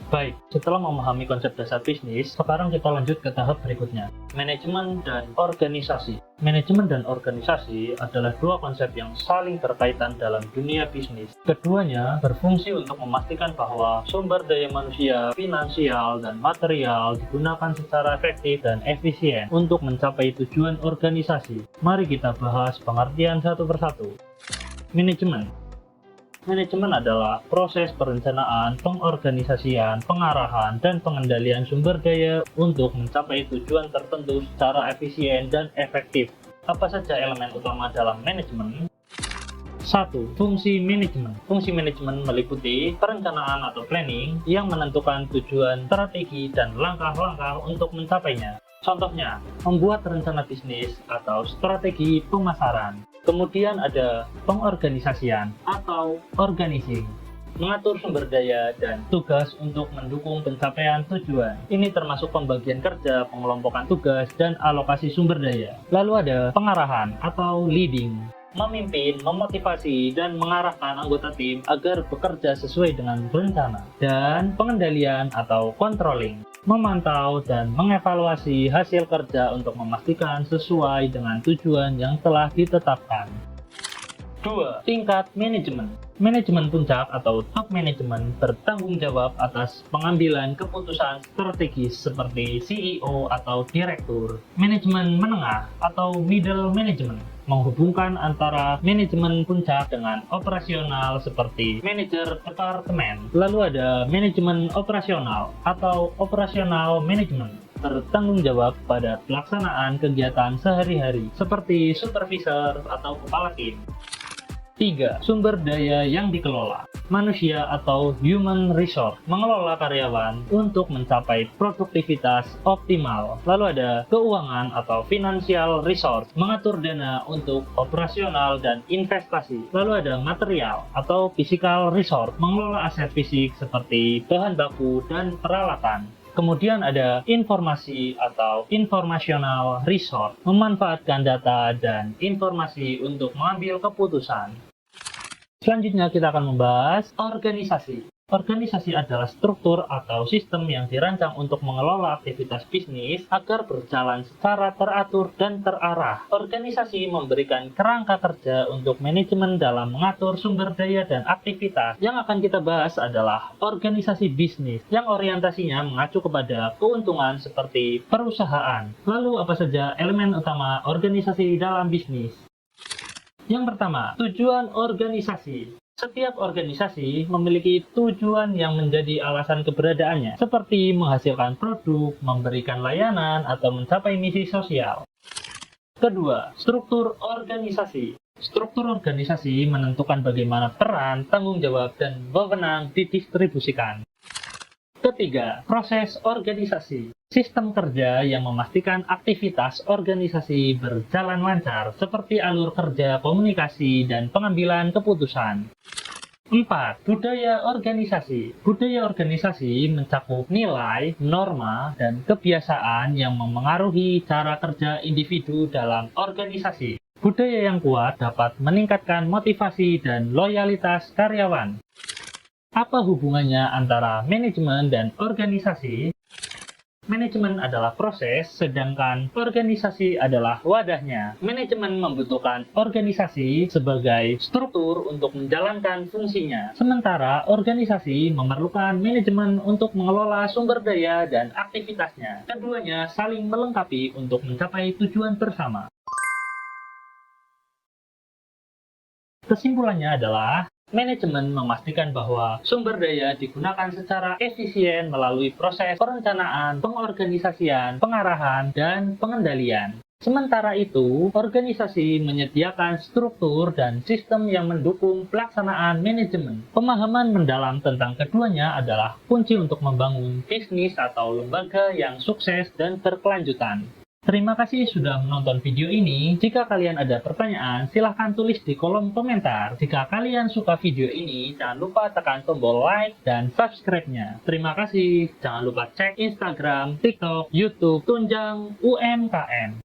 Baik, setelah memahami konsep dasar bisnis, sekarang kita lanjut ke tahap berikutnya, manajemen dan organisasi. Manajemen dan organisasi adalah dua konsep yang saling berkaitan dalam dunia bisnis. Keduanya berfungsi untuk memastikan bahwa sumber daya manusia, finansial, dan material digunakan secara efektif dan efisien untuk mencapai tujuan organisasi. Mari kita bahas pengertian satu persatu. Manajemen. Manajemen adalah proses perencanaan, pengorganisasian, pengarahan, dan pengendalian sumber daya untuk mencapai tujuan tertentu secara efisien dan efektif. Apa saja elemen utama dalam manajemen? 1. Fungsi manajemen. Fungsi manajemen meliputi perencanaan atau planning yang menentukan tujuan, strategi, dan langkah-langkah untuk mencapainya. Contohnya, membuat rencana bisnis atau strategi pemasaran. Kemudian ada pengorganisasian atau organizing, mengatur sumber daya dan tugas untuk mendukung pencapaian tujuan. Ini termasuk pembagian kerja, pengelompokan tugas, dan alokasi sumber daya. Lalu ada pengarahan atau leading, memimpin, memotivasi, dan mengarahkan anggota tim agar bekerja sesuai dengan rencana. Dan pengendalian atau controlling, memantau dan mengevaluasi hasil kerja untuk memastikan sesuai dengan tujuan yang telah ditetapkan. 2. Tingkat manajemen. Manajemen puncak atau top manajemen bertanggung jawab atas pengambilan keputusan strategis seperti CEO atau direktur. Manajemen menengah atau middle management menghubungkan antara manajemen puncak dengan operasional seperti manajer departemen. Lalu ada manajemen operasional atau operasional manajemen bertanggung jawab pada pelaksanaan kegiatan sehari-hari seperti supervisor atau kepala tim. 3. Sumber daya yang dikelola. Manusia atau human resource mengelola karyawan untuk mencapai produktivitas optimal. Lalu ada keuangan atau financial resource, mengatur dana untuk operasional dan investasi. Lalu ada material atau physical resource, mengelola aset fisik seperti bahan baku dan peralatan. Kemudian ada informasi atau informational resource, memanfaatkan data dan informasi untuk mengambil keputusan. Selanjutnya kita akan membahas organisasi. Organisasi adalah struktur atau sistem yang dirancang untuk mengelola aktivitas bisnis agar berjalan secara teratur dan terarah. Organisasi memberikan kerangka kerja untuk manajemen dalam mengatur sumber daya dan aktivitas. Yang akan kita bahas adalah organisasi bisnis yang orientasinya mengacu kepada keuntungan seperti perusahaan. Lalu apa saja elemen utama organisasi dalam bisnis? Yang pertama, tujuan organisasi. Setiap organisasi memiliki tujuan yang menjadi alasan keberadaannya, seperti menghasilkan produk, memberikan layanan, atau mencapai misi sosial. Kedua, struktur organisasi. Struktur organisasi menentukan bagaimana peran, tanggung jawab, dan wewenang didistribusikan. Ketiga, proses organisasi. Sistem kerja yang memastikan aktivitas organisasi berjalan lancar, seperti alur kerja, komunikasi, dan pengambilan keputusan. 4. Budaya organisasi. Budaya organisasi mencakup nilai, norma, dan kebiasaan yang memengaruhi cara kerja individu dalam organisasi. Budaya yang kuat dapat meningkatkan motivasi dan loyalitas karyawan. Apa hubungannya antara manajemen dan organisasi? Manajemen adalah proses, sedangkan organisasi adalah wadahnya. Manajemen membutuhkan organisasi sebagai struktur untuk menjalankan fungsinya. Sementara organisasi memerlukan manajemen untuk mengelola sumber daya dan aktivitasnya. Keduanya saling melengkapi untuk mencapai tujuan bersama. Kesimpulannya adalah, manajemen memastikan bahwa sumber daya digunakan secara efisien melalui proses perencanaan, pengorganisasian, pengarahan, dan pengendalian. Sementara itu, organisasi menyediakan struktur dan sistem yang mendukung pelaksanaan manajemen. Pemahaman mendalam tentang keduanya adalah kunci untuk membangun bisnis atau lembaga yang sukses dan berkelanjutan. Terima kasih sudah menonton video ini. Jika kalian ada pertanyaan, silahkan tulis di kolom komentar. Jika kalian suka video ini, jangan lupa tekan tombol like dan subscribe-nya. Terima kasih. Jangan lupa cek Instagram, TikTok, YouTube, Tunjang UMKM.